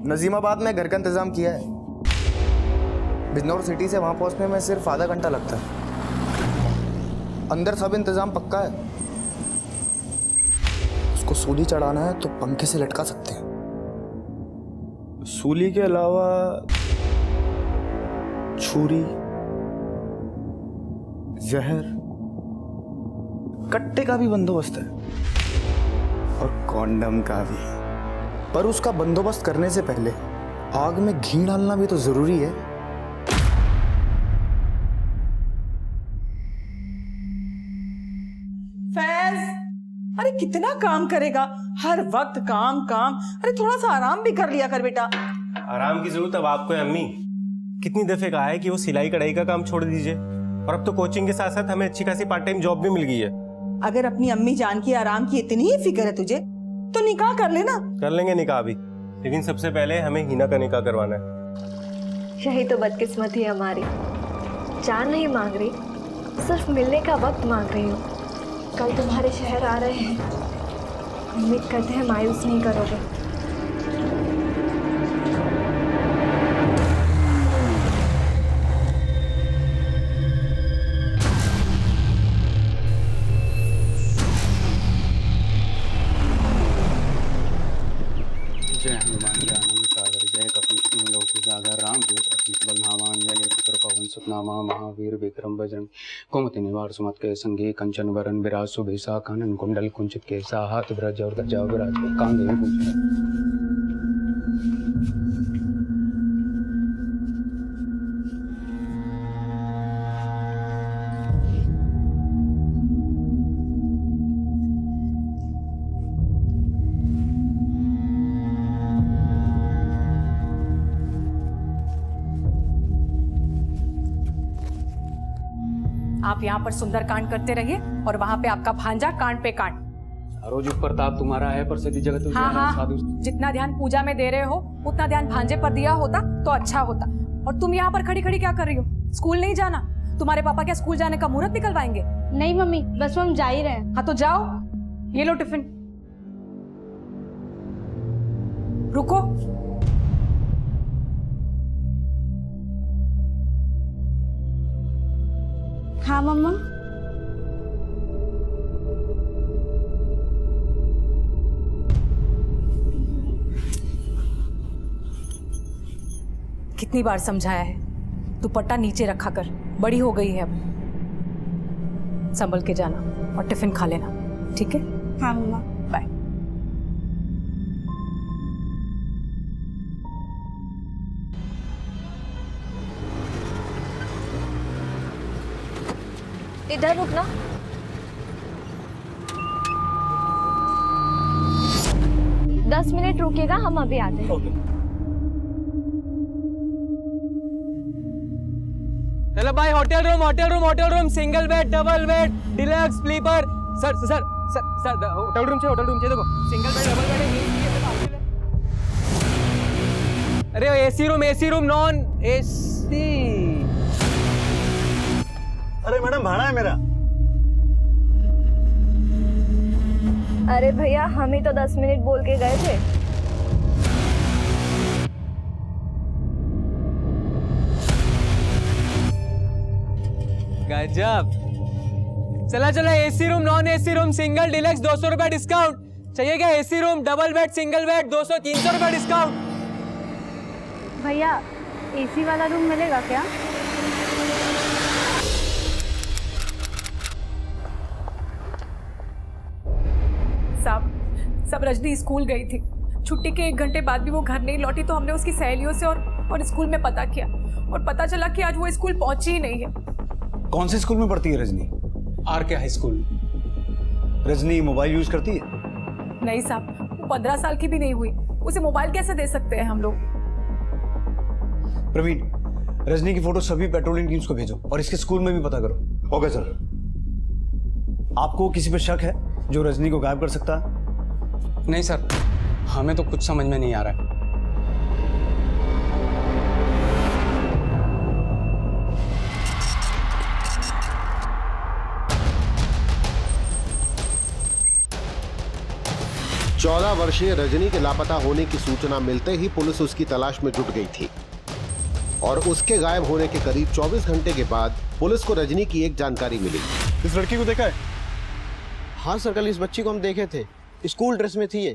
नजीमाबाद में घर का इंतजाम किया है। बिजनौर सिटी से वहां पहुंचने में सिर्फ आधा घंटा लगता है। अंदर सब इंतजाम पक्का है। उसको सूली चढ़ाना है तो पंखे से लटका सकते हैं। सूली के अलावा छुरी, जहर, कट्टे का भी बंदोबस्त है और कॉन्डम का भी। पर उसका बंदोबस्त करने से पहले आग में घी डालना भी तो जरूरी है। फैज, अरे कितना काम करेगा, हर वक्त काम काम। अरे थोड़ा सा आराम भी कर लिया कर बेटा। आराम की जरूरत अब आपको है अम्मी। कितनी दफे कहा है कि वो सिलाई कढ़ाई का काम छोड़ दीजिए, और अब तो कोचिंग के साथ साथ हमें अच्छी खासी पार्ट टाइम जॉब भी मिल गई है। अगर अपनी अम्मी जान की आराम की इतनी ही फिक्र है तुझे तो निकाह कर लेना। कर लेंगे निकाह भी, लेकिन सबसे पहले हमें हिना का निकाह करवाना है। यही तो बदकिस्मती है हमारी। जान नहीं मांग रही, सिर्फ मिलने का वक्त मांग रही हूँ। कल तुम्हारे शहर आ रहे हैं, उम्मीद करते हैं मायूस नहीं करोगे। जय हनुमान जय आनंद सागर जय कपन लोक उजागर राम दूत अतीत बलनामान जय नेत्र पवन सुतनामा महावीर विक्रम बजरंग कुमति निवार सुमत के संगी कंचन वरन विराज सुभेसा कानन कुंडल कुंचित केसा हाथ ब्रज और गजा विराज कांधे पूछ। आप यहाँ पर सुंदरकांड करते रहिए और वहाँ पे आपका भांजा कांड पे कांड। रोज प्रताप तुम्हारा है पर सदी जगत हाँ, साधु। जितना ध्यान पूजा में दे रहे हो उतना ध्यान भांजे पर दिया होता तो अच्छा होता। और तुम यहाँ पर खड़ी खड़ी क्या कर रही हो? स्कूल नहीं जाना? तुम्हारे पापा क्या स्कूल जाने का मुहूर्त निकलवाएंगे? नहीं मम्मी, बस हम जा ही रहे हैं। हाँ तो जाओ, ये लो टिफिन। रुको, हाँ मम्मा। कितनी बार समझाया है, दुपट्टा नीचे रखा कर, बड़ी हो गई है अब। संभल के जाना और टिफिन खा लेना, ठीक है? हाँ मम्मा। बाय। इधर रुकना। दस मिनट रुकिएगा, हम अभी आते हैं। चलो भाई, hotel room, single bed, double bed, deluxe, sleeper. Sir sir sir sir hotel room चाहिए देखो, सिंगल बेड, डबल बेड है। अरे एसी रूम, नॉन एसी। अरे मैडम, भाड़ा है मेरा। अरे भैया, हम ही तो 10 मिनट बोल के गए थे। गजब। चला AC room, non AC room, single, deluxe 200 रुपए डिस्काउंट। चाहिए क्या? AC room, double bed, single bed 200-300 रुपए डिस्काउंट। भैया, एसी वाला रूम मिलेगा क्या? सब रजनी स्कूल गई थी। छुट्टी के 1 घंटे बाद भी वो घर नहीं लौटी तो हमने उसकी सहेलियों से और स्कूल में पता किया और पता चला कि आज वो स्कूल पहुंची ही नहीं है। कौन से स्कूल में पढ़ती है Rajni? RK high school. Rajni mobile use करती है? नहीं साहब, वो 15 साल की भी नहीं हुई, उसे मोबाइल कैसे दे सकते हैं हम लोग? प्रवीण, रजनी की फोटो सभी पेट्रोलिंग टीम्स को भेजो और इसके स्कूल में भी पता करो। Okay sir. आपको किसी पे शक है जो रजनी को गायब कर सकता है? नहीं सर, हमें तो कुछ समझ में नहीं आ रहा है। 14 वर्षीय रजनी के लापता होने की सूचना मिलते ही पुलिस उसकी तलाश में जुट गई थी और उसके गायब होने के करीब 24 घंटे के बाद पुलिस को रजनी की एक जानकारी मिली। इस लड़की को देखा है? हाँ सर, कल इस बच्ची को हम देखे थे, स्कूल ड्रेस में थी ये।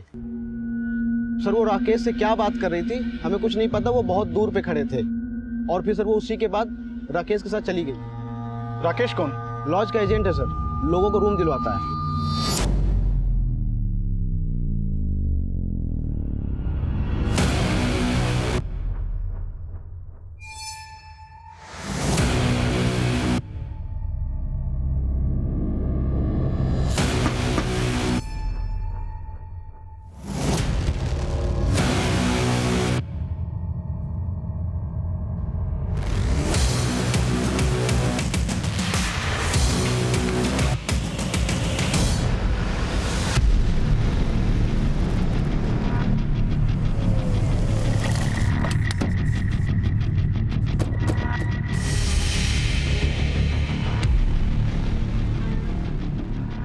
सर वो राकेश से क्या बात कर रही थी हमें कुछ नहीं पता, वो बहुत दूर पे खड़े थे और फिर सर वो उसी के बाद राकेश के साथ चली गई। राकेश कौन? लॉज का एजेंट है सर, लोगों को रूम दिलवाता है।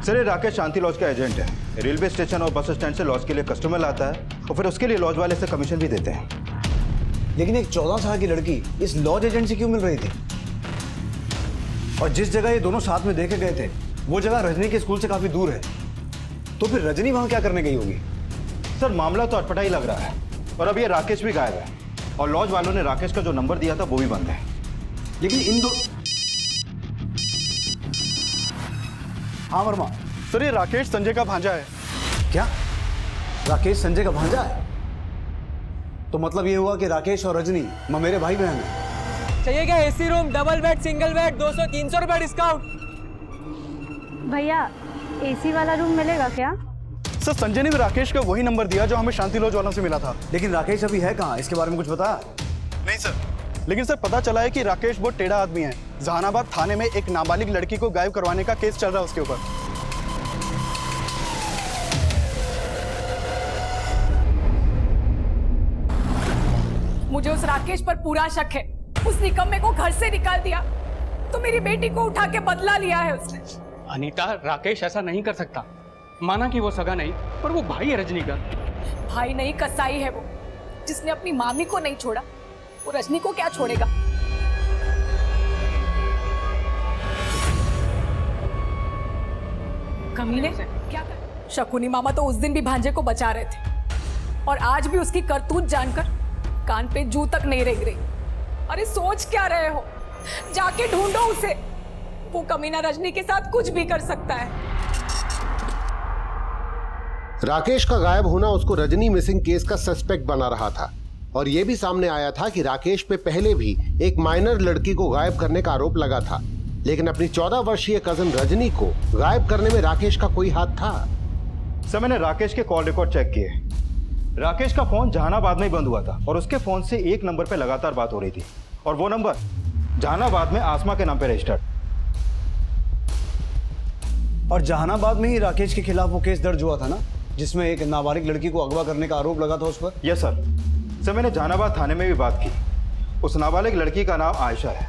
सर ये राकेश शांति लॉज का एजेंट है। रेलवे स्टेशन और बस स्टैंड से लॉज के लिए कस्टमर लाता है और फिर उसके लिए लॉज वाले से कमीशन भी देते हैं। लेकिन एक 14 साल की लड़की इस लॉज एजेंट से क्यों मिल रही थी? और जिस जगह ये दोनों साथ में देखे गए थे वो जगह रजनी के स्कूल से काफी दूर है, तो फिर रजनी वहां क्या करने गई होगी? सर मामला तो अटपटा ही लग रहा है और अब ये राकेश भी गायब है और लॉज वालों ने राकेश का जो नंबर दिया था वो भी बंद है। लेकिन इन दो हाँ वर्मा। सर ये राकेश संजय का भांजा है। क्या राकेश संजय का भांजा है? तो मतलब ये हुआ कि राकेश और रजनी मेरे भाई बहन हैं। चाहिए क्या AC room, double bed, single bed, 200-300 रुपए डिस्काउंट। भैया एसी वाला रूम मिलेगा क्या? सर संजय ने भी राकेश का वही नंबर दिया जो हमें शांति लॉज वालों से मिला था। लेकिन राकेश अभी है कहाँ, इसके बारे में कुछ बताया? नहीं सर, लेकिन सर पता चला है कि राकेश बहुत टेढ़ा आदमी है। जहानाबाद थाने में एक नाबालिग लड़की को गायब करवाने का केस चल रहा है उसके ऊपर। मुझे उस राकेश पर पूरा शक है। उस निकम्मे को घर से निकाल दिया तो मेरी बेटी को उठा के बदला लिया है उसने। अनीता, राकेश ऐसा नहीं कर सकता। माना कि वो सगा नहीं, पर वो भाई है रजनी का। भाई नहीं, कसाई है वो। जिसने अपनी मामी को नहीं छोड़ा वो रजनी को क्या छोड़ेगा? कमीने क्या कर? शकुनी मामा तो उस दिन भी भांजे को बचा रहे थे और आज भी उसकी करतूत जानकर कान पे जू तक नहीं रेंग रही। अरे सोच क्या रहे हो? जाके ढूंढो उसे। वो कमीना रजनी के साथ कुछ भी कर सकता है। राकेश का गायब होना उसको रजनी मिसिंग केस का सस्पेक्ट बना रहा था और यह भी सामने आया था कि राकेश पे पहले भी एक माइनर लड़की को गायब करने का आरोप लगा था, लेकिन अपनी 14 वर्षीय कजन रजनी को गायब करने में राकेश का कोई हाथ था। सर मैंने राकेश के कॉल रिकॉर्ड चेक किए। राकेश का फोन जहानाबाद में ही बंद हुआ था और उसके फोन से एक नंबर पे लगातार बात हो रही थी और वो नंबर जहानाबाद में आसमा के नाम पे रजिस्टर्ड। और जहानाबाद में ही राकेश के खिलाफ वो केस दर्ज हुआ था ना, जिसमें एक नाबालिग लड़की को अगवा करने का आरोप लगा था उस पर? Yes sir. सर मैंने जहानाबाद थाने में भी बात की। उस नाबालिग लड़की का नाम आयशा है।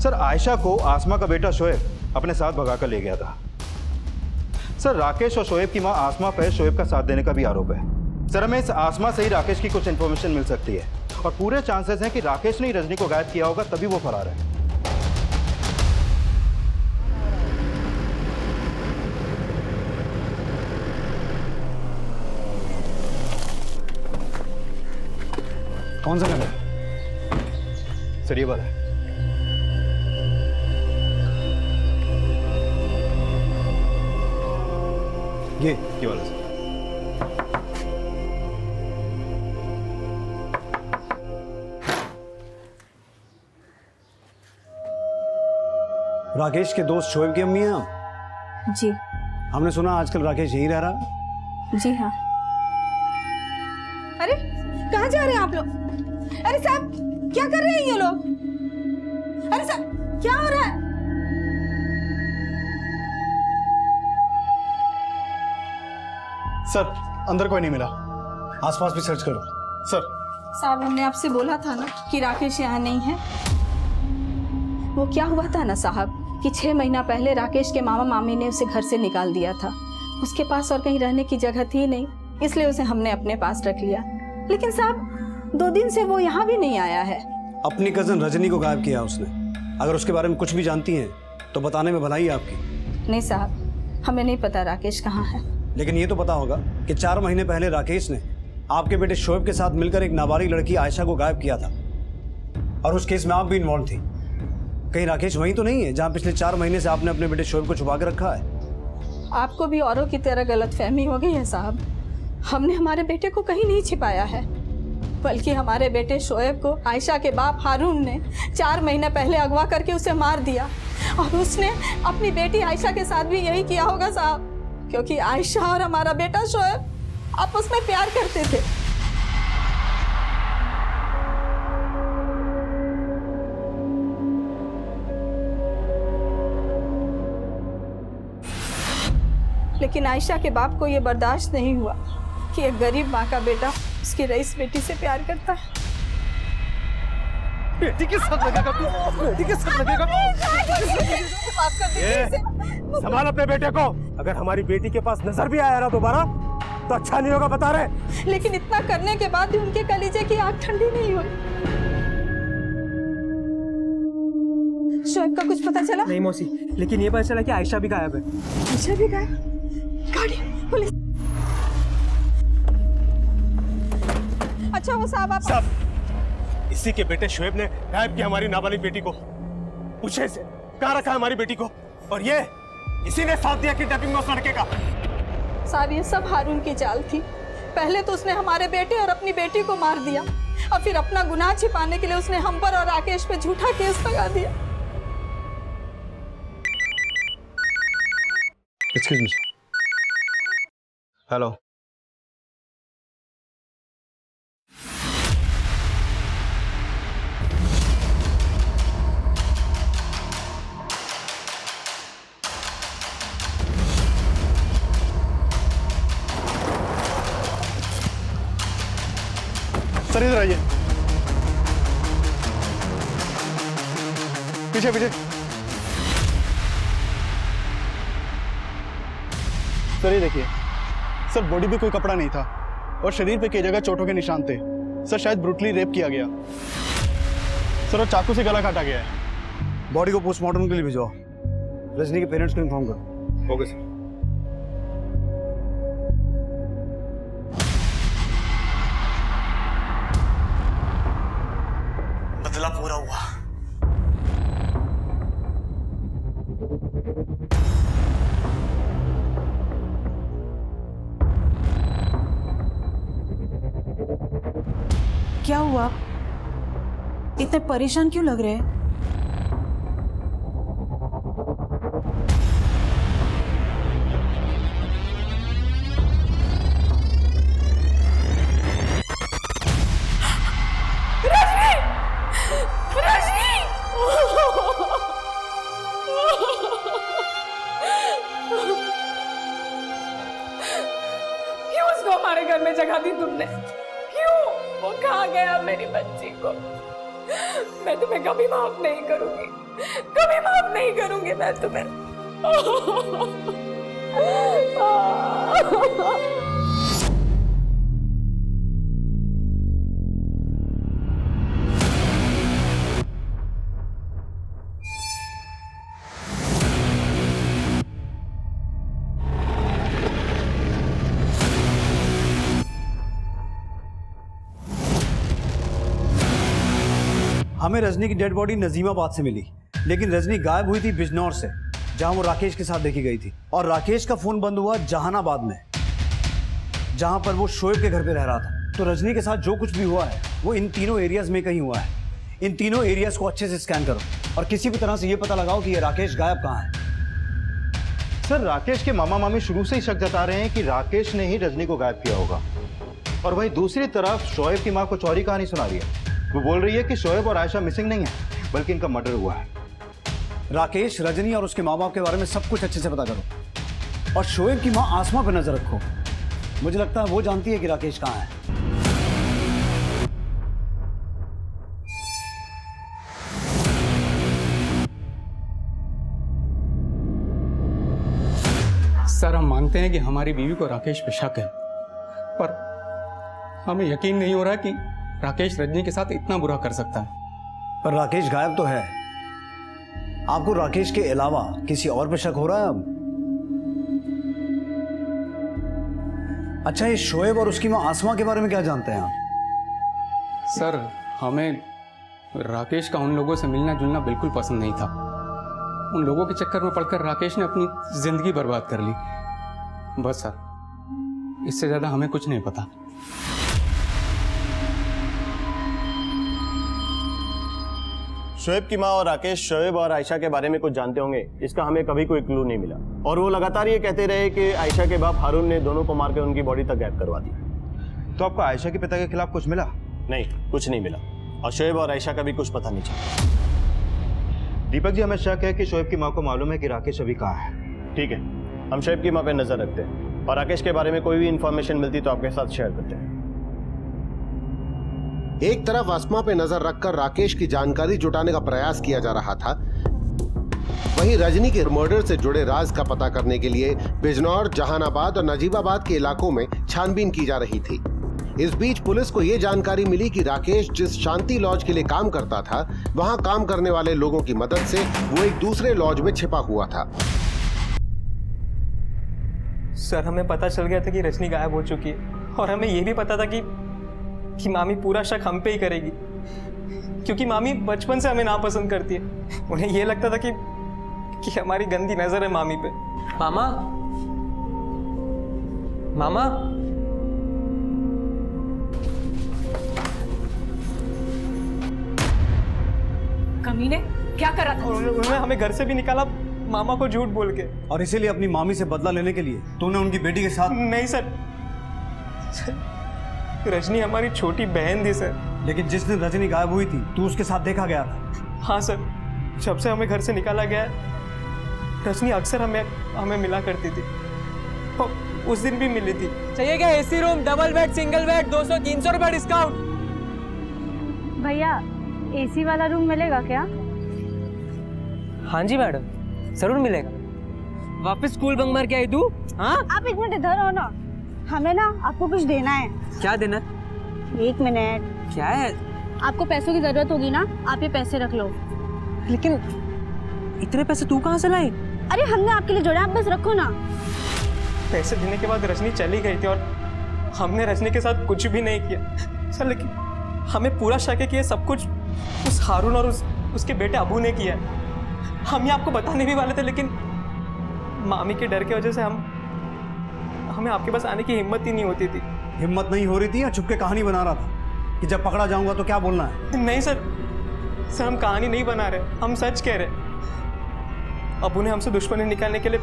सर आयशा को आसमा का बेटा शोएब अपने साथ भगाकर ले गया था। सर राकेश और शोएब की मां आसमा पर शोएब का साथ देने का भी आरोप है। सर हमें इस आसमा से ही राकेश की कुछ इन्फॉर्मेशन मिल सकती है और पूरे चांसेस हैं कि राकेश ने ही रजनी को गायब किया होगा, तभी वो फरार है। कौन सा नंबर? सर ये वाला है। ये वाला सर। राकेश के दोस्त शोएब की अम्मी हैं आप? जी। हमने सुना आजकल राकेश यहीं रह रहा। जी हाँ। अरे कहाँ जा रहे हैं आप लोग? अरे साहब क्या कर रहे हैं ये लोग? अरे साहब क्या हो रहा है? सर अंदर कोई नहीं मिला। आसपास भी सर्च करो। सर साहब हमने आपसे बोला था ना कि राकेश यहाँ नहीं है। वो क्या हुआ था ना साहब कि 6 महीना पहले राकेश के मामा मामी ने उसे घर से निकाल दिया था। उसके पास और कहीं रहने की जगह थी नहीं, इसलिए उसे हमने अपने पास रख लिया। लेकिन साहब 2 दिन से वो यहाँ भी नहीं आया है। अपनी कजन रजनी को गायब किया उसने। अगर उसके बारे में कुछ भी जानती हैं तो बताने में भलाई है आपकी। नहीं साहब, हमें नहीं पता राकेश कहाँ है। लेकिन ये तो पता होगा कि 4 महीने पहले राकेश ने आपके बेटे शोएब के साथ मिलकर एक नाबालिग लड़की आयशा को गायब किया था, और उस केस में आप भी इन्वॉल्व थी। कहीं राकेश वहीं तो नहीं है जहां पिछले 4 महीने से आपने अपने बेटे शोएब को छुपा के रखा है? आपको भी औरों की तरह गलतफहमी हो गई है साहब। हमने हमारे बेटे को कहीं नहीं छिपाया है, बल्कि हमारे बेटे शोएब को आयशा के बाप हारून ने 4 महीने पहले अगवा करके उसे मार दिया। और उसने अपनी बेटी आयशा के साथ भी यही किया होगा साहब, क्योंकि आयशा और हमारा बेटा शोएब आपस में प्यार करते थे। लेकिन आयशा के बाप को यह बर्दाश्त नहीं हुआ कि एक गरीब माँ का बेटा उसकी रईस बेटी से प्यार करता है। बेटी के साथ लगेगा तू, बेटी के साथ लगेगा। माफ कर दीजिए इसे। संभाल अपने बेटे को। अगर हमारी बेटी के पास नजर भी आया ना दोबारा तो अच्छा नहीं होगा, बता रहे। लेकिन इतना करने के बाद भी उनके कलीजे की आग ठंडी नहीं हुई। शोएब का कुछ पता चला? नहीं मौसी, लेकिन ये पता चला कि आयशा भी गायब है। आयशा भी गायब? गाड़ी, पुलिस। अच्छा वो साहब आप इसी के बेटे शोएब ने गायब किया हमारी नाबालिग बेटी को। पूछे से कहाँ रखा है हमारी बेटी को, और ये इसी ने साथ दिया किडनैपिंग में उस लड़के का। साहब ये सब हारून की चाल थी। पहले तो उसने हमारे बेटे और अपनी बेटी को मार दिया, और फिर अपना गुनाह छिपाने के लिए उसने हम पर और राकेश पे झूठा केस लगा दिया। Excuse me. हेलो। सर इधर आइए, पीछे पीछे। सर ये देखिए, सर बॉडी पे कोई कपड़ा नहीं था और शरीर पे कई जगह चोटों के निशान थे। सर शायद ब्रूटली रेप किया गया। सर और चाकू से गला काटा गया है। बॉडी को पोस्टमार्टम के लिए भिजवाओ। रजनी के पेरेंट्स को इन्फॉर्म करो। Okay sir. बदला पूरा हुआ। क्या हुआ? इतने परेशान क्यों लग रहे हैं? क्यों उसको हमारे घर में जगह दी तुमने? क्यों? वो कहाँ गया मेरी बच्ची को? मैं तुम्हें कभी माफ नहीं करूंगी, कभी माफ नहीं करूंगी मैं तुम्हें। हमें रजनी की डेड बॉडी नजीमाबाद से मिली, लेकिन रजनी गायब हुई थी बिजनौर से, जहां वो राकेश के साथ देखी गई थी। और राकेश का फोन बंद हुआ जहानाबाद में, जहां पर वो शोएब के घर पे रह रहा था। तो रजनी के साथ जो कुछ भी हुआ है वो इन तीनों एरियाज में कहीं हुआ है। इन तीनों एरियाज को अच्छे से स्कैन करो और किसी भी तरह से ये पता लगाओ कि ये राकेश गायब कहाँ है। सर राकेश के मामा मामी शुरू से ही शक जता रहे हैं कि राकेश ने ही रजनी को गायब किया होगा, और वहीं दूसरी तरफ शोएब की मां को चौरी कहानी सुना रही है। वो बोल रही है कि शोएब और आयशा मिसिंग नहीं है, बल्कि इनका मर्डर हुआ है। राकेश, रजनी और उसके माँ बाप के बारे में सब कुछ अच्छे से पता करो, और शोएब की माँ आसमा पर नजर रखो। मुझे लगता है वो जानती है कि राकेश कहाँ है। सर सर हम मानते हैं कि हमारी बीवी को राकेश पे शक है, पर हमें यकीन नहीं हो रहा कि राकेश रजनी के साथ इतना बुरा कर सकता है। पर राकेश गायब तो है। आपको राकेश के अलावा किसी और पे शक हो रहा है अब? अच्छा, ये शोएब और उसकी मां आसमा के बारे में क्या जानते हैं आप? सर हमें राकेश का उन लोगों से मिलना जुलना बिल्कुल पसंद नहीं था। उन लोगों के चक्कर में पड़कर राकेश ने अपनी जिंदगी बर्बाद कर ली। बस सर, इससे ज्यादा हमें कुछ नहीं पता। शोएब की माँ और राकेश शोएब और आयशा के बारे में कुछ जानते होंगे, इसका हमें कभी कोई क्लू नहीं मिला। और वो लगातार ये कहते रहे कि आयशा के बाप हारून ने दोनों को मार के उनकी बॉडी तक गायब करवा दी। तो आपको आयशा के पिता के खिलाफ कुछ मिला? नहीं, कुछ नहीं मिला। और शोएब और आयशा का भी कुछ पता नहीं चला। दीपक जी, हमें शक है कि शोएब की माँ को मालूम है कि राकेश अभी कहाँ है। ठीक है, हम शोएब की माँ पे नजर रखते हैं और राकेश के बारे में कोई भी इंफॉर्मेशन मिलती तो आपके साथ शेयर करते हैं। एक तरफ आसमा पे नजर रखकर राकेश की जानकारी जुटाने का प्रयास किया जा रहा था, वहीं रजनी के मर्डर से जुड़े राज का पता करने के लिए बिजनौर, जहानाबाद और नजीबाबाद के इलाकों में छानबीन की जा रही थी। इस बीच पुलिस को यह जानकारी मिली कि राकेश जिस शांति लॉज के लिए काम करता था, वहां काम करने वाले लोगों की मदद से वो एक दूसरे लॉज में छिपा हुआ था। सर हमें पता चल गया था कि रजनी गायब हो चुकी है, और हमें यह भी पता था कि मामी पूरा शक हम पे ही करेगी, क्योंकि मामी बचपन से हमें नापसंद करती है। उन्हें यह लगता था कि हमारी गंदी नजर है मामी पे। मामा, मामा, कमीने क्या करा था? उन्होंने हमें घर से भी निकाला मामा को झूठ बोल के। और इसीलिए अपनी मामी से बदला लेने के लिए तूने उनकी बेटी के साथ? नहीं सर, रजनी हमारी छोटी बहन थी सर। लेकिन जिस दिन रजनी गायब हुई थी तू उसके साथ देखा गया था। हाँ सर, जब से हमें घर से निकाला गया है, रजनी अक्सर हमें मिला करती थी। उस दिन भी मिली थी। चाहिए क्या? AC room, double bed, single bed, 200-300 रुपए डिस्काउंट। भैया एसी वाला रूम मिलेगा क्या? हाँ जी मैडम, जरूर मिलेगा। वापस स्कूल बंक मार के आई तू? हाँ, आप एक मिनट इधर हो ना, हमें ना आपको कुछ देना है। क्या देना? एक मिनट। क्या है? आपको पैसों की जरूरत होगी ना, आप ये पैसे रख लो। लेकिन इतने पैसे तू कहाँ से लाई? अरे हमने आपके लिए जोड़ा, आप बस रखो ना। पैसे देने के बाद रजनी चली गई थी और हमने रजनी के साथ कुछ भी नहीं किया सर। लेकिन हमें पूरा शक है कि ये सब कुछ उस हारून और उसके बेटे अबू ने किया है। हम ये आपको बताने भी वाले थे, लेकिन मामी के डर की वजह से हमें आपके पास आने की हिम्मत ही नहीं होती थी। हिम्मत नहीं हो रही थी या चुपके कहानी बना रहा था कि जब पकड़ा जाऊंगा तो क्या बोलना है? नहीं सर, हम कहानी नहीं बना रहे, हम सच कह रहे। अबू ने हमसे दुश्मनी निकालने के लिए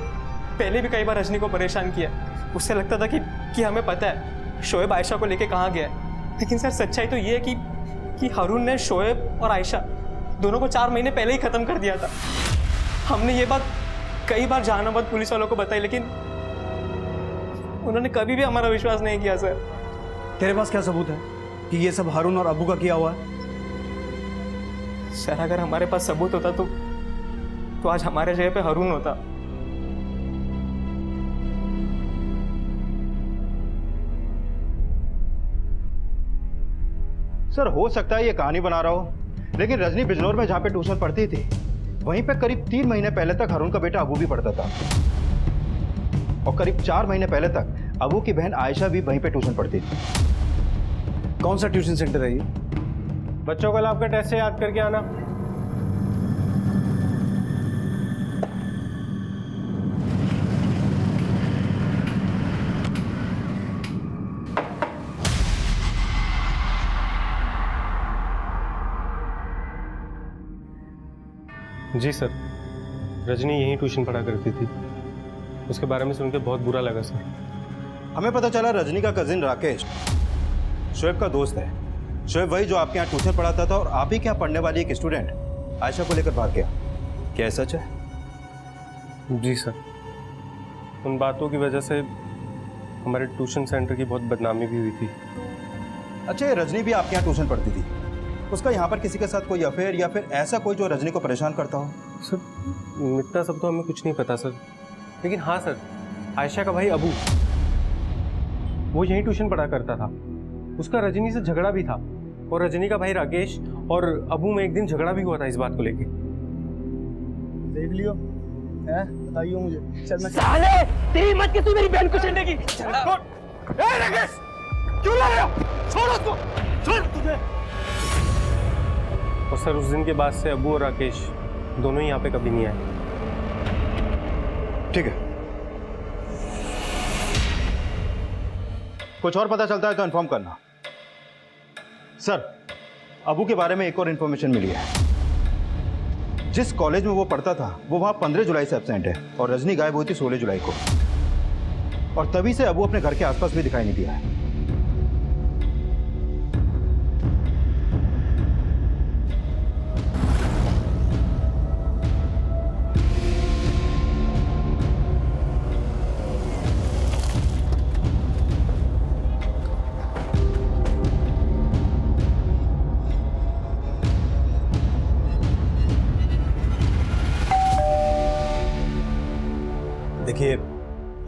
पहले भी कई बार रजनी को परेशान किया। उससे लगता था कि हमें पता है शोएब आयशा को लेके कहाँ गया है। लेकिन सर सच्चाई तो ये है कि हारून ने शोएब और आयशा दोनों को 4 महीने पहले ही ख़त्म कर दिया था। हमने ये बात कई बार जहानाबाद पुलिस वालों को बताई, लेकिन उन्होंने कभी भी हमारा विश्वास नहीं किया सर। तेरे पास क्या सबूत है कि ये सब हारून और अबू का किया हुआ है? सर अगर हमारे पास सबूत होता तो आज हमारे जगह पे हारून होता। सर हो सकता है ये कहानी बना रहा हो, लेकिन रजनी बिजनौर में जहाँ पे ट्यूशन पढ़ती थी वहीं पे करीब 3 महीने पहले तक हारून का बेटा अबू भी पढ़ता था, और करीब 4 महीने पहले तक अबू की बहन आयशा भी वहीं पे ट्यूशन पढ़ती थी। कौन सा ट्यूशन सेंटर है ये? बच्चों को आपका टेस्ट से याद करके आना। जी सर, रजनी यहीं ट्यूशन पढ़ा करती थी। उसके बारे में सुनकर बहुत बुरा लगा सर। हमें पता चला रजनी का कजिन राकेश शोएब का दोस्त है। शोएब वही जो आपके यहाँ ट्यूशन पढ़ाता था और आप ही के यहाँ पढ़ने वाली एक स्टूडेंट आयशा को लेकर भाग गया। क्या सच है? जी सर, उन बातों की वजह से हमारे ट्यूशन सेंटर की बहुत बदनामी भी हुई थी। अच्छा, ये रजनी भी आपके यहाँ ट्यूशन पढ़ती थी, उसका यहाँ पर किसी के साथ कोई अफेयर या फिर ऐसा कोई जो रजनी को परेशान करता हो? सर इतना सब तो हमें कुछ नहीं पता सर, लेकिन हाँ सर, आयशा का भाई अबू, वो यहीं ट्यूशन पढ़ा करता था। उसका रजनी से झगड़ा भी था और रजनी का भाई राकेश और अबू में एक दिन झगड़ा भी हुआ था इस बात को लेके। देख लियो, हैं? बताइए मुझे। चल मैं साले तेरी मत के तू मेरी बहन को छेड़ेगी। राकेश क्यों ला रहे हो? छोड़ उसको, छोड़ तुझे। और सर उस दिन के बाद से अबू और राकेश दोनों ही यहाँ पे कभी नहीं आए। ठीक है, कुछ और पता चलता है तो इन्फॉर्म करना। सर, अबू के बारे में एक और इन्फॉर्मेशन मिली है। जिस कॉलेज में वो पढ़ता था वो वहां 15 जुलाई से एब्सेंट है और रजनी गायब हुई थी 16 जुलाई को, और तभी से अबू अपने घर के आसपास भी दिखाई नहीं दिया है। देखिए,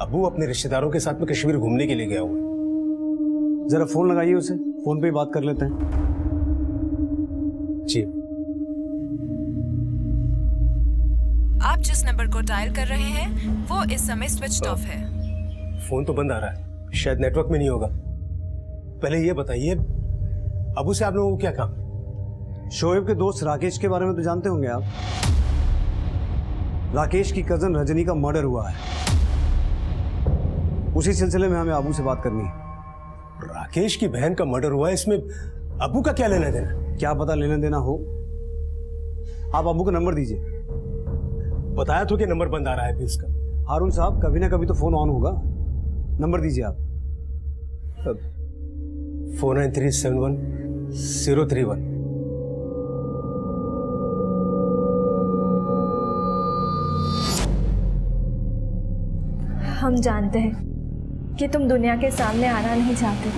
अबू अपने रिश्तेदारों के साथ में कश्मीर घूमने के लिए गया हुआ है। जरा फोन लगाइए उसे, फोन पे ही बात कर लेते हैं। जी। आप जिस नंबर को डायल कर रहे हैं वो इस समय स्विच ऑफ है। फोन तो बंद आ रहा है, शायद नेटवर्क में नहीं होगा। पहले ये बताइए, अबू से आप लोगों को क्या काम? शोएब के दोस्त राकेश के बारे में तो जानते होंगे आप। राकेश की कजन रजनी का मर्डर हुआ है, उसी सिलसिले में हमें अबू से बात करनी है। राकेश की बहन का मर्डर हुआ है, इसमें अबू का क्या लेना देना? क्या पता लेना देना हो। आप अबू का नंबर दीजिए। बताया तो कि नंबर बंद आ रहा है अभी उसका। हारून साहब, कभी ना कभी तो फोन ऑन होगा। नंबर दीजिए आप। 49371031। हम जानते हैं कि तुम दुनिया के सामने आना नहीं चाहते,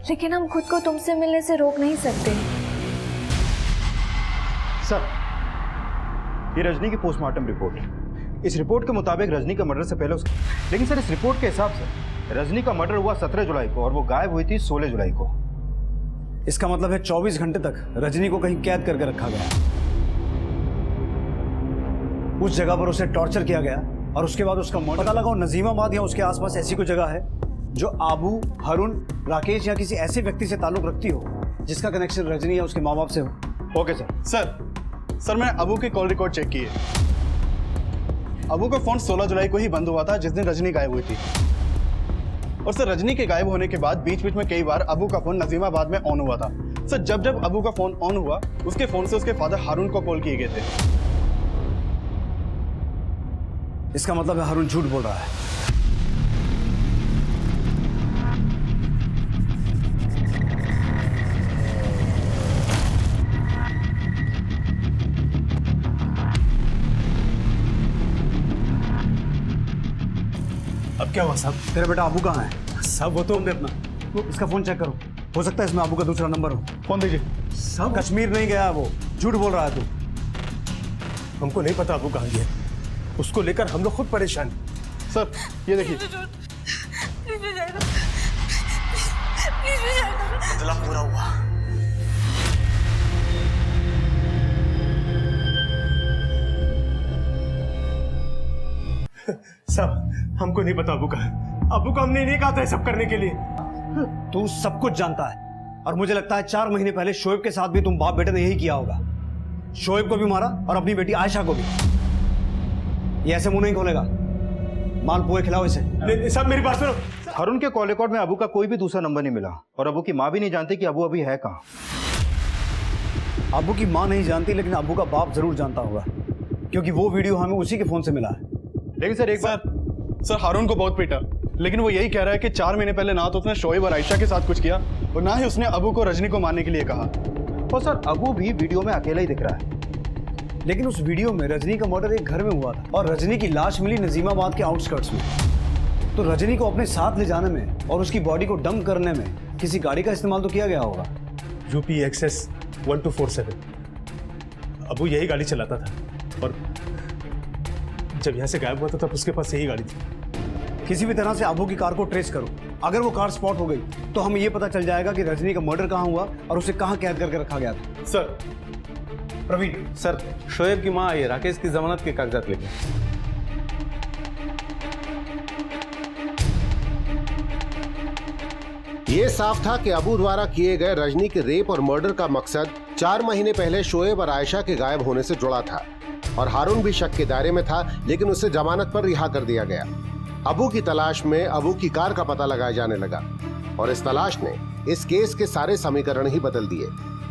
लेकिन हम खुद को तुमसे मिलने से रोक नहीं सकते। सर, ये रजनी की पोस्टमार्टम रिपोर्ट। इस रिपोर्ट के मुताबिक रजनी का मर्डर से पहले लेकिन सर, इस रिपोर्ट के हिसाब से रजनी का मर्डर हुआ 17 जुलाई को और वो गायब हुई थी 16 जुलाई को। इसका मतलब है 24 घंटे तक रजनी को कहीं कैद करके रखा गया, उस जगह पर उसे टॉर्चर किया गया और उसके बाद उसका मर्डर। पता लगाओ नजीमाबाद या उसके आसपास ऐसी कोई जगह है जो आबू, हरुण, राकेश या किसी ऐसे व्यक्ति से ताल्लुक रखती हो जिसका कनेक्शन रजनी या उसके माँ बाप से हो। Okay sir. सर मैंने अबू के कॉल रिकॉर्ड चेक किए। अबू का फोन 16 जुलाई को ही बंद हुआ था जिस दिन रजनी गायब हुई थी। और सर, रजनी के गायब होने के बाद बीच बीच में कई बार अबू का फोन नजीमाबाद में ऑन हुआ था। सर, जब जब अबू का फोन ऑन हुआ उसके फोन से उसके फादर हारून को कॉल किए गए थे। इसका मतलब है हारून झूठ बोल रहा है। अब क्या हुआ साहब? तेरा बेटा अबू कहाँ है? साहब वो तो अपना इसका फोन चेक करो, हो सकता है इसमें अबू का दूसरा नंबर हो। फोन दीजिए। साहब कश्मीर नहीं गया, वो झूठ बोल रहा है तू। हमको नहीं पता अबू कहाँ गया, उसको लेकर हम लोग खुद परेशान। सर ये देखिए, बदला पूरा हुआ। साहब हमको नहीं पता अबू कहाँ है। अबू को हमने नहीं कहा था सब करने के लिए। तू सब कुछ जानता है और मुझे लगता है 4 महीने पहले शोएब के साथ भी तुम बाप बेटे ने यही किया होगा। शोएब को भी मारा और अपनी बेटी आयशा को भी। ये ऐसे मुंह नहीं खोलेगा। माल पुए खिलाओ इसे। सब मेरी बात सुनो। हारून के कॉल रिकॉर्ड में अबू का कोई भी दूसरा नंबर नहीं मिला और अबू की माँ भी नहीं जानती कि अबू अभी है कहाँ। अबू की माँ नहीं जानती, लेकिन अबू का बाप जरूर जानता होगा क्योंकि वो वीडियो हमें उसी के फोन से मिला है। लेकिन सर एक बार, सर हारून को बहुत पीटा, लेकिन वो यही कह रहा है कि 4 महीने पहले ना तो उसने शोएब और आयशा के साथ कुछ किया और ना ही उसने अबू को रजनी को मारने के लिए कहा। और सर अबू भी वीडियो में अकेला ही दिख रहा है। लेकिन उस वीडियो में रजनी का मर्डर एक घर में हुआ था और रजनी की लाश मिली नजीमाबाद के आउटस्कर्ट्स में। तो रजनी को अपने साथ ले जाने में और उसकी बॉडी को डंप करने में किसी गाड़ी का इस्तेमाल तो किया गया होगा। UP access 1247। अबू यही गाड़ी चलाता था और जब यहाँ से गायब हुआ था तब उसके पास यही गाड़ी थी। किसी भी तरह से अबू की कार को ट्रेस करो। अगर वो कार स्पॉट हो गई तो हमें ये पता चल जाएगा कि रजनी का मर्डर कहाँ हुआ और उसे कहाँ कैद करके रखा गया था। सर प्रवीण, सर शोएब की माँ आई है राकेश की जमानत के कागजात लेके। ये साफ था कि अबू द्वारा किए गए रजनी के रेप और मर्डर का मकसद 4 महीने पहले शोएब और आयशा के गायब होने से जुड़ा था और हारून भी शक के दायरे में था, लेकिन उसे जमानत पर रिहा कर दिया गया। अबू की तलाश में अबू की कार का पता लगाया जाने लगा और इस तलाश ने इस केस के सारे समीकरण ही बदल दिए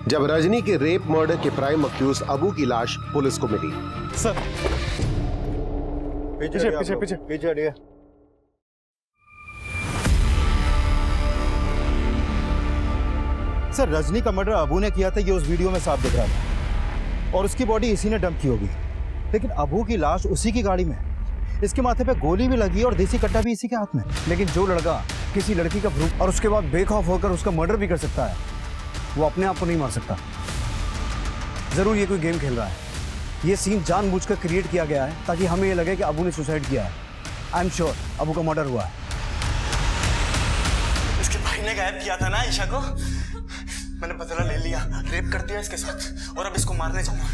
जब रजनी के रेप मर्डर के प्राइम अक्यूज अबू की लाश पुलिस को मिली। सर पीछे पीछे पीछे पीछे हटिए। सर रजनी का मर्डर अबू ने किया था, ये उस वीडियो में साफ दिख रहा था और उसकी बॉडी इसी ने डंप की होगी, लेकिन अबू की लाश उसी की गाड़ी में, इसके माथे पे गोली भी लगी और देसी कट्टा भी इसी के हाथ में। लेकिन जो लड़का किसी लड़की का भ्रूण और उसके बाद बेखौफ होकर उसका मर्डर भी कर सकता है, वो अपने आप को नहीं मार सकता। जरूर ये कोई गेम खेल रहा है। ये सीन जानबूझकर क्रिएट किया गया है ताकि हमें ये लगे कि अबू ने सुसाइड किया है। आई एम श्योर अबू का मर्डर हुआ है। इसके भाई ने गायब किया था ना आयशा को, मैंने बदला ले लिया, रेप कर दिया इसके साथ और अब इसको मारने जाऊंगा।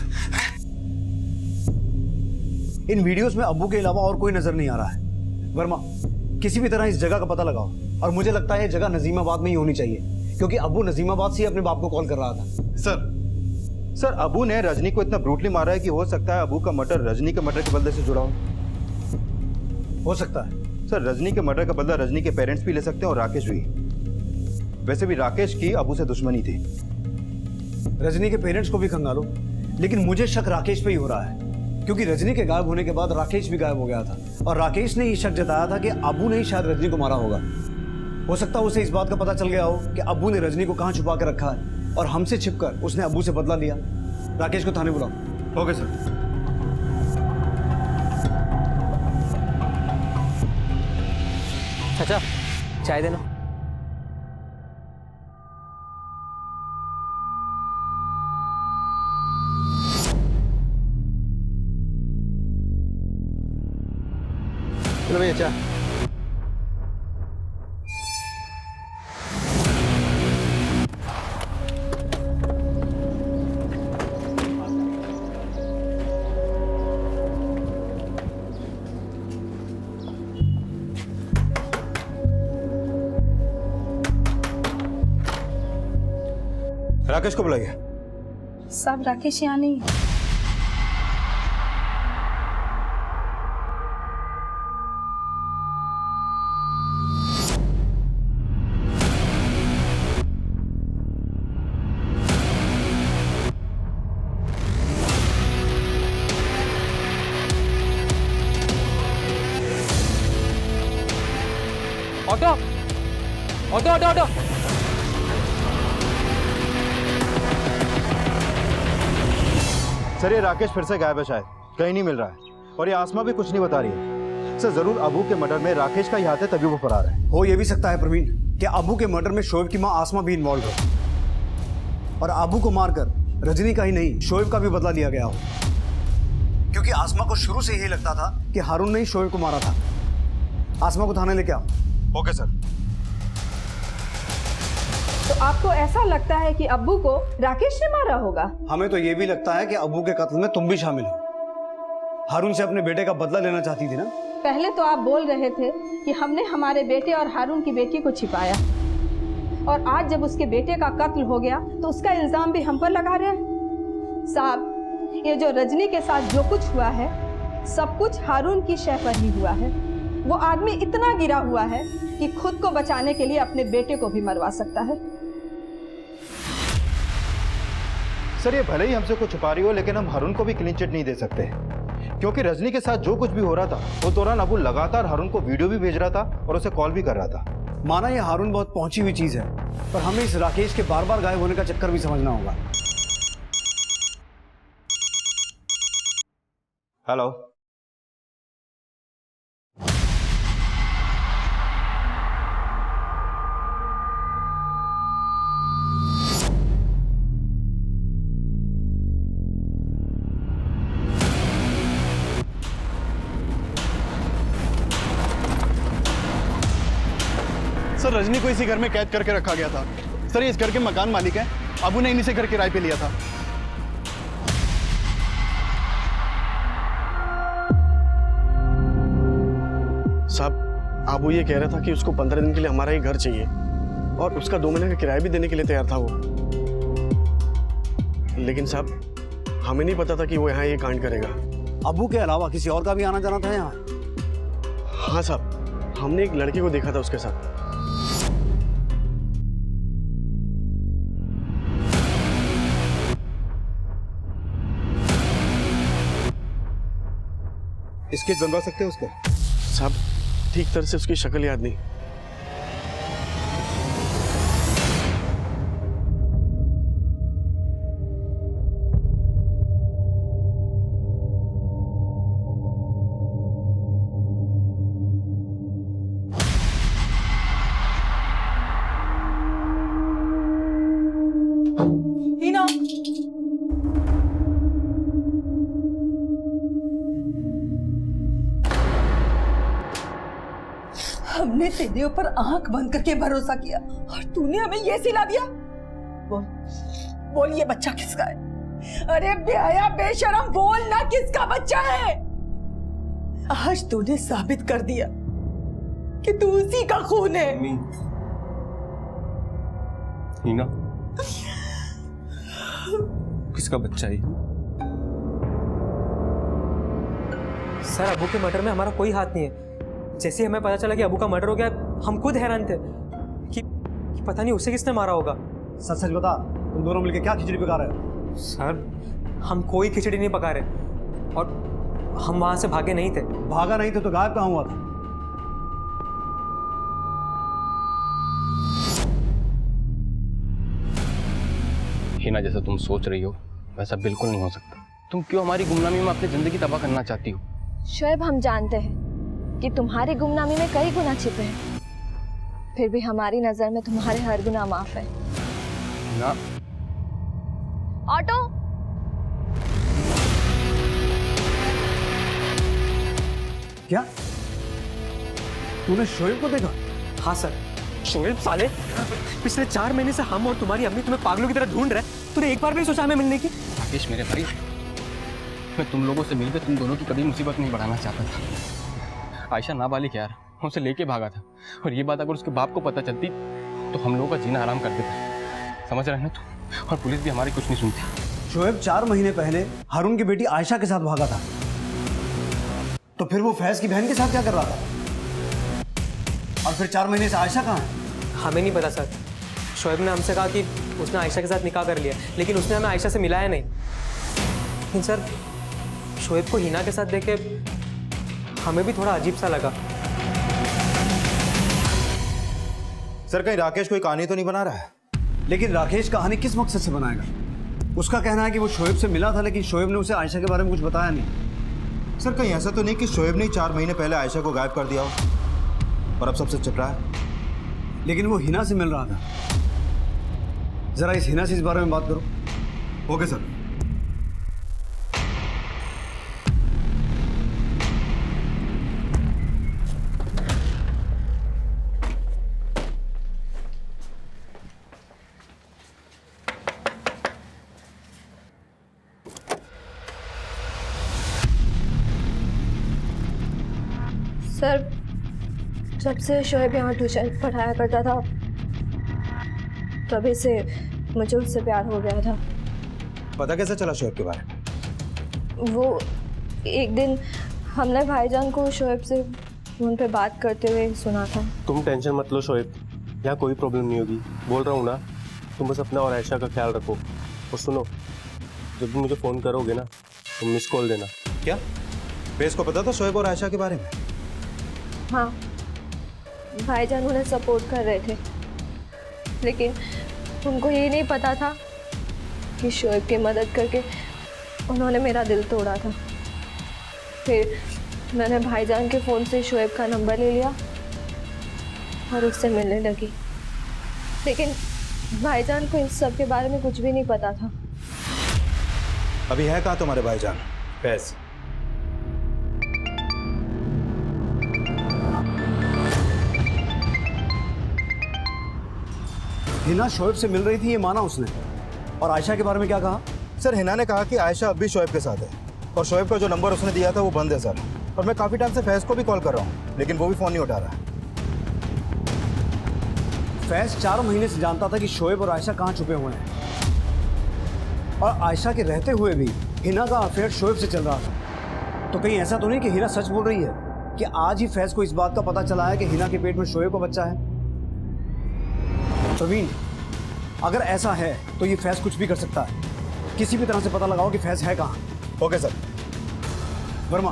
इन वीडियोस में अब्बू के अलावा और कोई नजर नहीं आ रहा है। वर्मा, किसी भी तरह इस जगह का पता लगाओ और मुझे लगता है ये जगह नजीमाबाद में ही होनी चाहिए क्योंकि अब्बू नजीमाबाद से ही अपने बाप को कॉल कर रहा था। सर अबू ने रजनी को इतना ब्रूटली मारा है कि हो सकता है अबू का मर्डर रजनी के मर्डर के बदले से जुड़ा हो सकता है। सर रजनी के मर्डर का बदला रजनी के पेरेंट्स भी ले सकते हैं और राकेश भी। वैसे भी राकेश की अबू से दुश्मनी थी। रजनी के पेरेंट्स को भी खंगालो, लेकिन मुझे शक राकेश पे ही हो रहा है क्योंकि रजनी के गायब होने के बाद राकेश भी गायब हो गया था और राकेश ने ये शक जताया था कि अबू ने ही शायद रजनी को मारा होगा। हो सकता है उसे इस बात का पता चल गया हो कि अबू ने रजनी को कहाँ छुपा कर रखा है और हमसे छिपकर उसने अबू से बदला लिया। राकेश को थाने बुलाओ। Okay sir. चाचा चाय देना। चलो भैया चाय। राकेश को बुलाइए। सब राकेश यहाँ नहीं है। Auto auto auto auto. Sir ये राकेश फिर से गायब है, शायद कहीं नहीं मिल रहा है और ये आसमा भी कुछ नहीं बता रही है। सर जरूर अबू के मर्डर में राकेश का ही हाथ है, तभी वो फरार है। हो ये भी सकता है प्रवीण कि अबू के मर्डर में शोएब की मां आसमा भी इन्वॉल्व हो और अबू को मारकर रजनी का ही नहीं शोएब का भी बदला लिया गया हो क्योंकि आसमा को शुरू से यही लगता था कि हारून ने ही शोएब को मारा था। आसमा को थाने लेके आओ। Okay sir. तो आपको ऐसा लगता है कि अब्बू को राकेश ने मारा होगा? हमें तो ये भी लगता है कि अब्बू के कत्ल में तुम भी शामिल हो। हारून से अपने बेटे का बदला लेना चाहती थी ना? पहले तो आप बोल रहे थे कि हमने हमारे बेटे और हारून की बेटी को छिपाया और आज जब उसके बेटे का कत्ल हो गया तो उसका इल्जाम भी हम पर लगा रहे हैं। साहब, ये जो रजनी के साथ जो कुछ हुआ है सब कुछ हारून की शय पर ही हुआ है। वो आदमी इतना गिरा हुआ है कि खुद को बचाने के लिए अपने बेटे को भी मरवा सकता है। सर ये भले ही हमसे कुछ छुपा रही हो, लेकिन हम हारून को भी क्लीन चिट नहीं दे सकते क्योंकि रजनी के साथ जो कुछ भी हो रहा था उस दौरान अबू लगातार हारून को वीडियो भी भेज रहा था और उसे कॉल भी कर रहा था। माना ये हारून बहुत पहुंची हुई चीज है, पर हमें इस राकेश के बार बार गायब होने का चक्कर भी समझना होगा। हेलो। सर रजनी को इसी घर में कैद करके रखा गया था। सर ये इस घर के मकान मालिक हैं, अबू ने इन्हीं से घर किराए पे लिया था। साहब अबू ये कह रहा था कि उसको 15 दिन के लिए हमारा ही घर चाहिए और उसका 2 महीने का किराया भी देने के लिए तैयार था वो। लेकिन साहब हमें नहीं पता था कि वो यहाँ ये कांड करेगा। अबू के अलावा किसी और का भी आना जाना था यहाँ? हाँ साहब, हमने एक लड़की को देखा था उसके साथ। स्केच बनवा सकते हो उसका? साहब ठीक तरह से उसकी शक्ल याद नहीं। हिना, हमने तेरे ऊपर आंख बंद करके भरोसा किया और तूने हमें ये सिला दिया। बोल बोल, ये बच्चा किसका है? अरे बेहया बेशरम, बोल ना किसका बच्चा है? आज तूने साबित कर दिया कि तू उसी का खून है। हिना, किसका बच्चा है? सर, अबू के मर्डर में हमारा कोई हाथ नहीं है। जैसे हमें पता चला कि अबू का मर्डर हो गया, हम खुद हैरान थे कि पता नहीं उसे किसने मारा होगा। सच सच बता, तुम दोनों मिलकर क्या खिचड़ी पका रहे हो? सर, हम कोई खिचड़ी नहीं पका रहे और हम वहां से भागे नहीं थे। भागा नहीं थे तो गायब कहाँ हुआ था? हिना, जैसा तुम सोच रही हो वैसा बिल्कुल नहीं हो सकता। तुम क्यों हमारी गुमनामी में अपनी जिंदगी तबाह करना चाहती हो? शोएब, हम जानते हैं कि तुम्हारी गुमनामी में कई गुनाह छिपे हैं, फिर भी हमारी नजर में तुम्हारे हर गुनाह माफ है। ना। ऑटो, क्या तूने शोएब को देखा? हाँ सर। शोएब साले, पिछले 4 महीने से हम और तुम्हारी अम्मी तुम्हें पागलों की तरह ढूंढ रहे हैं। तूने एक बार भी सोचा हमें मिलने की? राकेश मेरे भाई, मैं तुम लोगों से मिलकर तुम दोनों की कभी मुसीबत नहीं बढ़ाना चाहता था। आयशा नाबालिग यार, मैं उसे लेके भागा था और ये बात अगर उसके बाप को पता चलती तो हम लोगों का जीना आराम कर देता। समझ रहे हैं ना तुम? और पुलिस भी हमारी कुछ नहीं सुनती। शोएब 4 महीने पहले हारून की बेटी आयशा के साथ भागा था, तो फिर वो फैज की बहन के साथ क्या कर रहा था? और फिर 4 महीने से आयशा कहाँ है? हमें नहीं पता सर। शोएब ने हमसे कहा कि उसने आयशा के साथ निकाह कर लिया, लेकिन उसने हमें आयशा से मिलाया नहीं। लेकिन सर, शोएब को हिना के साथ देखे हमें भी थोड़ा अजीब सा लगा। सर, कहीं राकेश कोई कहानी तो नहीं बना रहा है? लेकिन राकेश कहानी किस मकसद से बनाएगा? उसका कहना है कि वो शोएब से मिला था, लेकिन शोएब ने उसे आयशा के बारे में कुछ बताया नहीं। सर, कहीं ऐसा तो नहीं कि शोएब ने 4 महीने पहले आयशा को गायब कर दिया हो और अब सबसे छिप रहा है? लेकिन वो हिना से मिल रहा था। जरा इस हिना से इस बारे में बात करो। Okay sir. सर, जब से शोएब यहाँ ट्यूशन पढ़ाया करता था तभी से मुझे उससे प्यार हो गया था। पता कैसे चला शोएब के बारे में? वो एक दिन हमने भाईजान को शोएब से फोन पे बात करते हुए सुना था। तुम टेंशन मत लो शोएब, यहाँ कोई प्रॉब्लम नहीं होगी। बोल रहा हूँ ना, तुम बस अपना और आयशा का ख्याल रखो। और सुनो, जब भी मुझे फ़ोन करोगे ना तो मिस कॉल देना। क्या बेस को पता था शोएब और आयशा के बारे में? हाँ, भाईजान उन्हें सपोर्ट कर रहे थे, लेकिन उनको ये नहीं पता था कि शोएब की मदद करके उन्होंने मेरा दिल तोड़ा था। फिर मैंने भाईजान के फ़ोन से शोएब का नंबर ले लिया और उससे मिलने लगी, लेकिन भाईजान को इस सब के बारे में कुछ भी नहीं पता था। अभी है कहाँ तुम्हारे भाईजान? फैज, हिना शोएब से मिल रही थी, ये माना उसने। और आयशा के बारे में क्या कहा? सर हिना ने कहा कि आयशा अब भी शोएब के साथ है और शोएब का जो नंबर उसने दिया था वो बंद है सर। और मैं काफ़ी टाइम से फैज़ को भी कॉल कर रहा हूँ लेकिन वो भी फ़ोन नहीं उठा रहा है। फैज़ 4 महीने से जानता था कि शोएब और आयशा कहाँ छुपे हुए हैं, और आयशा के रहते हुए भी हिना का अफेयर शोएब से चल रहा था। तो कहीं ऐसा तो नहीं कि हिना सच बोल रही है कि आज ही फैज़ को इस बात का पता चला है कि हिना के पेट में शोएब का बच्चा है? प्रवीण, अगर ऐसा है तो ये फैज़ कुछ भी कर सकता है। किसी भी तरह से पता लगाओ कि फैज़ है कहाँ। Okay sir. वर्मा,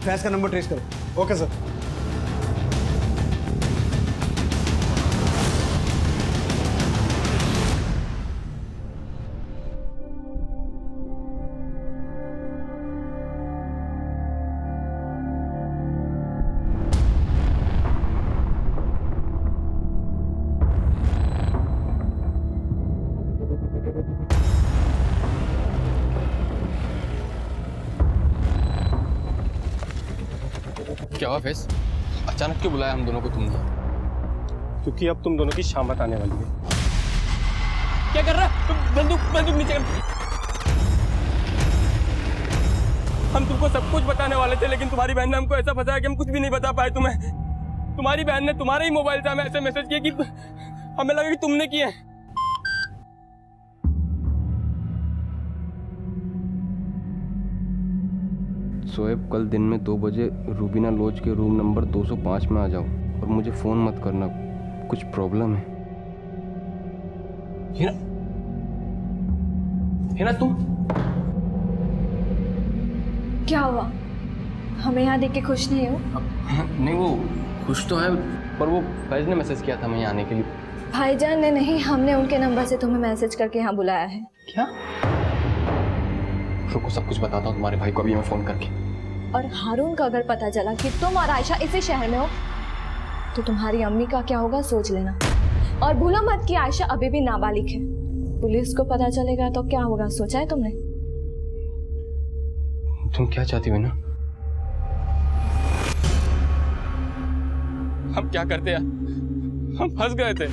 फैज़ का नंबर ट्रेस करो। Okay sir. क्या हुआ फैज़? अचानक क्यों बुलाया हम दोनों को तुमने? क्योंकि अब तुम दोनों की शामत आने वाली है। क्या कर रहा है? बंदूक नीचे कर। हम तुमको सब कुछ बताने वाले थे लेकिन तुम्हारी बहन ने हमको ऐसा फंसाया कि हम कुछ भी नहीं बता पाए तुम्हें। तुम्हारी बहन ने तुम्हारे ही मोबाइल से हमें ऐसे मैसेज किए कि हमें लगा कि तुमने किए हैं। शोएब, कल दिन में 2 बजे रूबीना लॉज के रूम नंबर 205 में आ जाओ और मुझे फ़ोन मत करना, कुछ प्रॉब्लम है। हिना तुम क्या हुआ? हमें यहाँ देख के खुश नहीं हो? नहीं, वो खुश तो है पर वो फैज़ ने मैसेज किया था मैं यहाँ आने के लिए। भाईजान ने नहीं, हमने उनके नंबर से तुम्हें मैसेज करके यहाँ बुलाया है। क्या? रुको, सब कुछ बताता हूँ तुम्हारे भाई को अभी मैं फ़ोन करके। और हारून का अगर पता चला कि तुम और आयशा इसी शहर में हो तो तुम्हारी अम्मी का क्या होगा सोच लेना। और भूलो मत कि आयशा अभी भी नाबालिग है। पुलिस को पता चलेगा तो क्या होगा, सोचा है तुमने? तुम क्या चाहती हो ना? हम क्या करते हैं? हम फंस गए थे।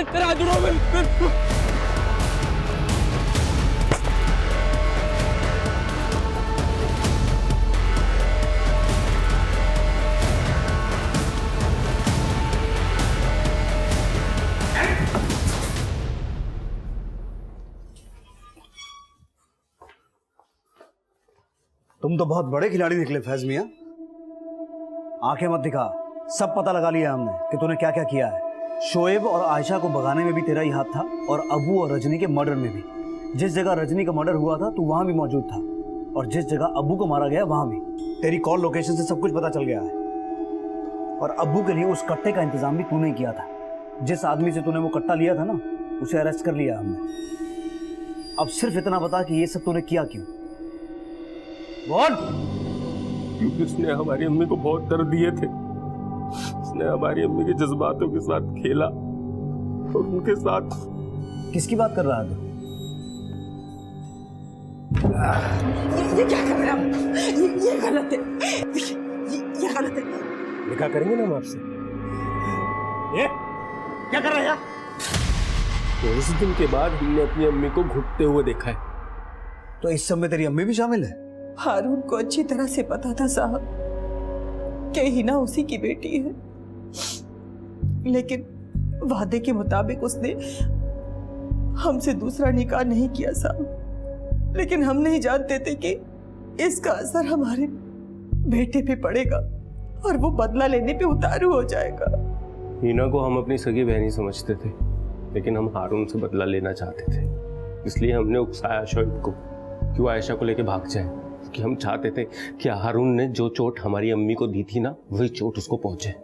तेरा हाथ जुड़ो। तुम तो बहुत बड़े खिलाड़ी निकले फैज़ मियां। आंखें मत दिखा, सब पता लगा लिया हमने कि तूने क्या क्या किया है। शोएब और आयशा को भगाने में भी तेरा ही हाथ था और अबू और रजनी के मर्डर में भी। जिस जगह रजनी का मर्डर हुआ था तू वहां भी मौजूद था, और जिस जगह अबू को मारा गया वहां भी। तेरी कॉल लोकेशन से सब कुछ पता चल गया है। और अबू के लिए उस कट्टे का इंतजाम भी तूने किया था। जिस आदमी से तूने वो कट्टा लिया था ना, उसे अरेस्ट कर लिया हमने। अब सिर्फ इतना बता कि ये सब तूने किया क्यों? क्योंकि उसने हमारी अम्मी को बहुत दर्द दिए थे। उसने हमारी अम्मी के जज्बातों के साथ खेला और उनके साथ। किसकी बात कर रहा है तू? ये क्या कर रहे हो? ये गलत है। ये गलत है। निकाह करेंगे ना हम आपसे। ये क्या कर रहे हैं? तो उस दिन के बाद हमने अपनी अम्मी को घुटते हुए देखा है। तो इस सब में तेरी अम्मी भी शामिल है? हारून को अच्छी तरह से पता था साहब कि हिना उसी की बेटी है, लेकिन वादे के मुताबिक उसने हमसे दूसरा निकाह नहीं किया साहब। लेकिन हम नहीं जानते थे कि इसका असर हमारे बेटे पे पड़ेगा और वो बदला लेने पे उतारू हो जाएगा। हिना को हम अपनी सगी बहनी समझते थे, लेकिन हम हारून से बदला लेना चाहते थे। इसलिए हमने उकसाया शोएब को कि वो आयशा को लेके भाग जाए, कि हम चाहते थे कि हारून ने जो चोट हमारी अम्मी को दी थी ना, वही चोट उसको पहुंचे।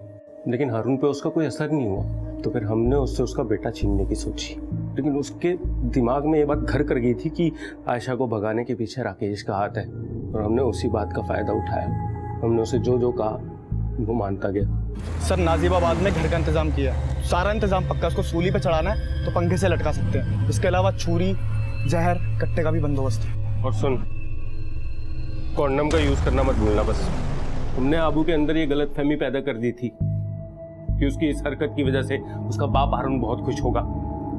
लेकिन हारून पे उसका कोई असर नहीं हुआ, तो फिर हमने उससे उसका बेटा छीनने की सोची। लेकिन उसके दिमाग में ये बात घर कर गई थी कि आयशा को भगाने के पीछे राकेश का हाथ है, और हमने उसी बात का फ़ायदा उठाया। हमने उसे जो जो कहा वो मानता गया। सर नाजिबाबाद में घर का इंतजाम किया, सारा इंतजाम पक्का। उसको सूली पे चढ़ाना है तो पंखे से लटका सकते हैं। इसके अलावा छुरी, जहर, कट्टे का भी बंदोबस्त है। और सुन, कॉन्डम का यूज़ करना मत भूलना बस। हमने आबू के अंदर ये गलतफहमी पैदा कर दी थी कि उसकी इस हरकत की वजह से उसका बाप हारून बहुत खुश होगा,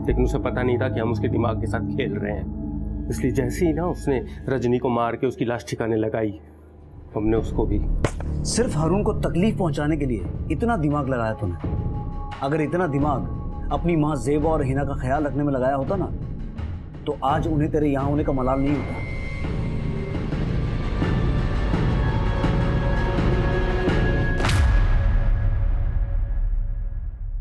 लेकिन उसे पता नहीं था कि हम उसके दिमाग के साथ खेल रहे हैं। इसलिए जैसे ही ना उसने रजनी को मार के उसकी लाश ठिकाने लगाई, हमने उसको भी। सिर्फ हारून को तकलीफ पहुंचाने के लिए इतना दिमाग लगाया तूने। अगर इतना दिमाग अपनी माँ ज़ेबा और हिना का ख्याल रखने में लगाया होता ना, तो आज उन्हें तेरे यहाँ होने का मलाल नहीं होता।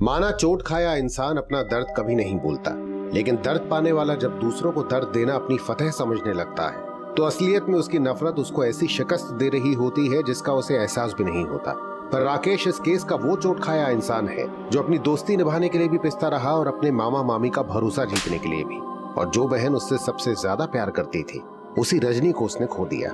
माना चोट खाया इंसान अपना दर्द कभी नहीं भूलता, लेकिन दर्द पाने वाला जब दूसरों को दर्द देना अपनी फतह समझने लगता है, तो असलियत में उसकी नफरत उसको ऐसी शिकस्त दे रही होती है जिसका उसे एहसास भी नहीं होता। पर राकेश इस केस का वो चोट खाया इंसान है जो अपनी दोस्ती निभाने के लिए भी पिसता रहा और अपने मामा मामी का भरोसा जीतने के लिए भी। और जो बहन उससे सबसे ज्यादा प्यार करती थी, उसी रजनी को उसने खो दिया।